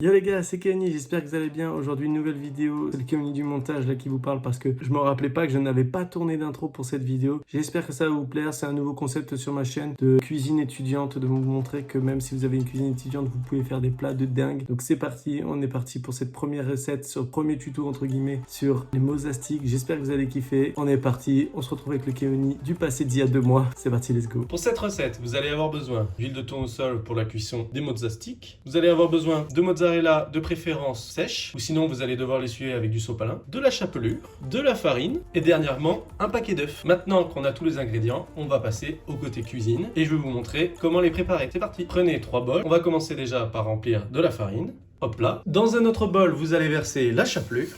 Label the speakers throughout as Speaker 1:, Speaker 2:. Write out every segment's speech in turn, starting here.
Speaker 1: Yo les gars, c'est Kenny, j'espère que vous allez bien. Aujourd'hui une nouvelle vidéo, c'est le Kenny du montage là qui vous parle parce que je me rappelais pas que je n'avais pas tourné d'intro pour cette vidéo. J'espère que ça va vous plaire, c'est un nouveau concept sur ma chaîne de cuisine étudiante, de vous montrer que même si vous avez une cuisine étudiante, vous pouvez faire des plats de dingue. Donc c'est parti, on est parti pour cette première recette, sur le premier tuto entre guillemets sur les mosastiques. J'espère que vous allez kiffer, on est parti, on se retrouve avec le Kenny du passé d'il y a 2 mois. C'est parti, let's go.
Speaker 2: Pour cette recette, vous allez avoir besoin d'huile de tournesol pour la cuisson des mosastiques. Vous allez avoir besoin de mozzarella de préférence sèche, ou sinon vous allez devoir l'essuyer avec du sopalin, de la chapelure, de la farine et dernièrement un paquet d'œufs. Maintenant qu'on a tous les ingrédients, on va passer au côté cuisine et je vais vous montrer comment les préparer. C'est parti. Prenez 3 bols. On va commencer déjà par remplir de la farine. Hop là. Dans un autre bol, vous allez verser la chapelure.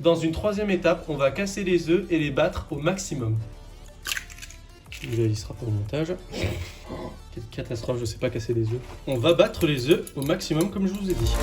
Speaker 2: Dans une troisième étape, on va casser les œufs et les battre au maximum. Il sera pour le montage. Quelle catastrophe, je sais pas casser les œufs. On va battre les œufs au maximum comme je vous ai dit.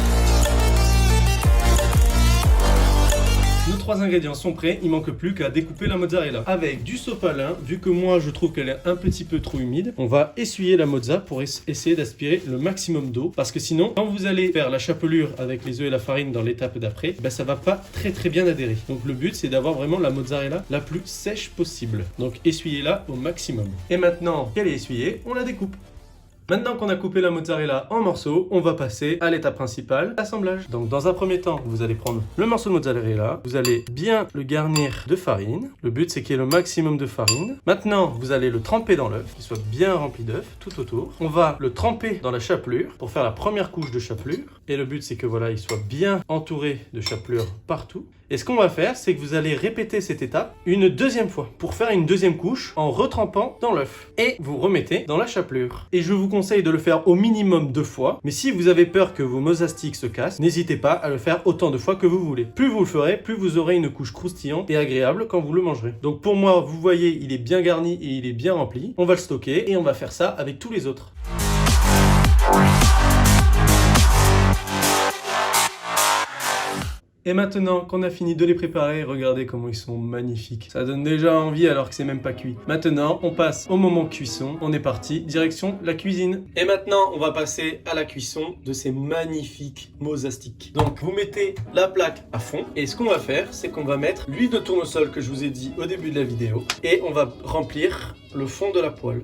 Speaker 2: Nos 3 ingrédients sont prêts, il manque plus qu'à découper la mozzarella. Avec du sopalin, vu que moi je trouve qu'elle est un petit peu trop humide, on va essuyer la mozza pour essayer d'aspirer le maximum d'eau. Parce que sinon, quand vous allez faire la chapelure avec les œufs et la farine dans l'étape d'après, ça va pas très bien adhérer. Donc le but c'est d'avoir vraiment la mozzarella la plus sèche possible. Donc essuyez-la au maximum. Et maintenant qu'elle est essuyée, on la découpe. Maintenant qu'on a coupé la mozzarella en morceaux, on va passer à l'étape principale, l'assemblage. Donc dans un premier temps, vous allez prendre le morceau de mozzarella, vous allez bien le garnir de farine. Le but c'est qu'il y ait le maximum de farine. Maintenant, vous allez le tremper dans l'œuf, qu'il soit bien rempli d'œuf tout autour. On va le tremper dans la chapelure pour faire la première couche de chapelure. Et le but c'est que voilà, il soit bien entouré de chapelure partout. Et ce qu'on va faire, c'est que vous allez répéter cette étape une deuxième fois pour faire une deuxième couche en retrempant dans l'œuf. Et vous remettez dans la chapelure. Et je vous conseille de le faire au minimum 2 fois. Mais si vous avez peur que vos mosastiques se cassent, n'hésitez pas à le faire autant de fois que vous voulez. Plus vous le ferez, plus vous aurez une couche croustillante et agréable quand vous le mangerez. Donc pour moi, vous voyez, il est bien garni et il est bien rempli. On va le stocker et on va faire ça avec tous les autres. Et maintenant qu'on a fini de les préparer, regardez comment ils sont magnifiques. Ça donne déjà envie alors que c'est même pas cuit. Maintenant, on passe au moment cuisson. On est parti, direction la cuisine. Et maintenant, on va passer à la cuisson de ces magnifiques mosastiques. Donc, vous mettez la plaque à fond. Et ce qu'on va faire, c'est qu'on va mettre l'huile de tournesol que je vous ai dit au début de la vidéo. Et on va remplir le fond de la poêle.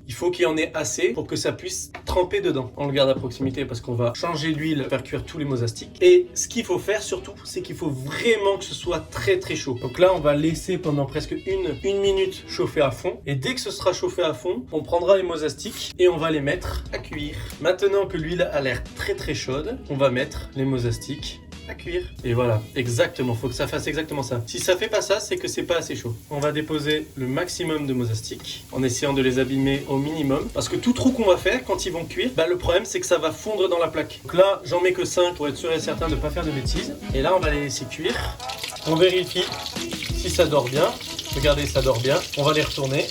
Speaker 2: Il faut qu'il y en ait assez pour que ça puisse tremper dedans. On le garde à proximité parce qu'on va changer l'huile, faire cuire tous les mosastiques. Et ce qu'il faut faire surtout, c'est qu'il faut vraiment que ce soit très chaud. Donc là, on va laisser pendant presque une minute chauffer à fond. Et dès que ce sera chauffé à fond, on prendra les mosastiques et on va les mettre à cuire. Maintenant que l'huile a l'air très chaude, on va mettre les mosastiques à cuire. Et voilà, exactement, faut que ça fasse exactement ça. Si ça fait pas ça, c'est que c'est pas assez chaud. On va déposer le maximum de mosastiques en essayant de les abîmer au minimum. Parce que tout trou qu'on va faire quand ils vont cuire, le problème c'est que ça va fondre dans la plaque. Donc là, j'en mets que 5 pour être sûr et certain de ne pas faire de bêtises. Et là, on va les laisser cuire. On vérifie si ça dort bien. Regardez, ça dort bien. On va les retourner.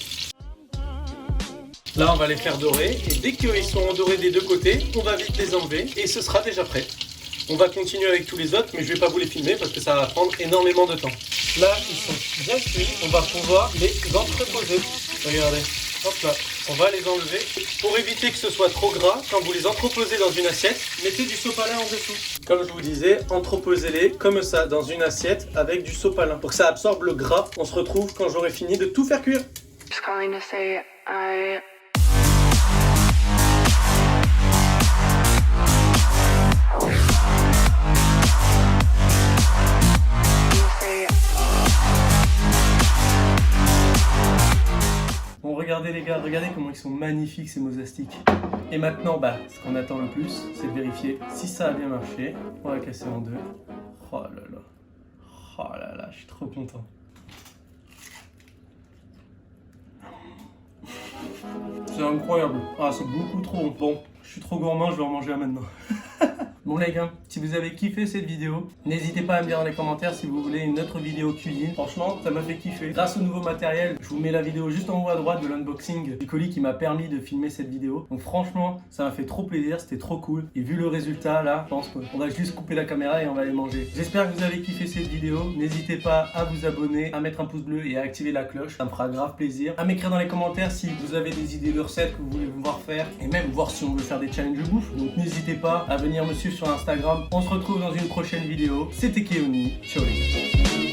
Speaker 2: Là, on va les faire dorer. Et dès qu'ils sont dorés des 2 côtés, on va vite les enlever et ce sera déjà prêt. On va continuer avec tous les autres, mais je ne vais pas vous les filmer parce que ça va prendre énormément de temps. Là, ils sont bien cuits. On va pouvoir les entreposer. Regardez, hop là. On va les enlever. Pour éviter que ce soit trop gras, quand vous les entreposez dans une assiette, mettez du sopalin en dessous. Comme je vous disais, entreposez-les comme ça dans une assiette avec du sopalin pour que ça absorbe le gras. On se retrouve quand j'aurai fini de tout faire cuire.
Speaker 3: Just calling to say I...
Speaker 1: Bon, regardez les gars, regardez comment ils sont magnifiques ces mosastiques. Et maintenant, ce qu'on attend le plus, c'est de vérifier si ça a bien marché. On va casser en 2. Oh là là, je suis trop content. C'est incroyable. Ah, c'est beaucoup trop bon. Je suis trop gourmand, je vais en manger un maintenant. Bon les gars, si vous avez kiffé cette vidéo, n'hésitez pas à me dire dans les commentaires si vous voulez une autre vidéo cuisine. Franchement, ça m'a fait kiffer. Grâce au nouveau matériel, je vous mets la vidéo juste en haut à droite de l'unboxing du colis qui m'a permis de filmer cette vidéo. Donc franchement, ça m'a fait trop plaisir, c'était trop cool. Et vu le résultat là, je pense qu'on va juste couper la caméra et on va les manger. J'espère que vous avez kiffé cette vidéo. N'hésitez pas à vous abonner, à mettre un pouce bleu et à activer la cloche. Ça me fera grave plaisir. À m'écrire dans les commentaires si vous avez des idées de recettes que vous voulez me voir faire. Et même voir si on veut faire des challenges de bouffe. Donc n'hésitez pas à venir me suivre sur Instagram. On se retrouve dans une prochaine vidéo. C'était Keoni. Ciao les gars.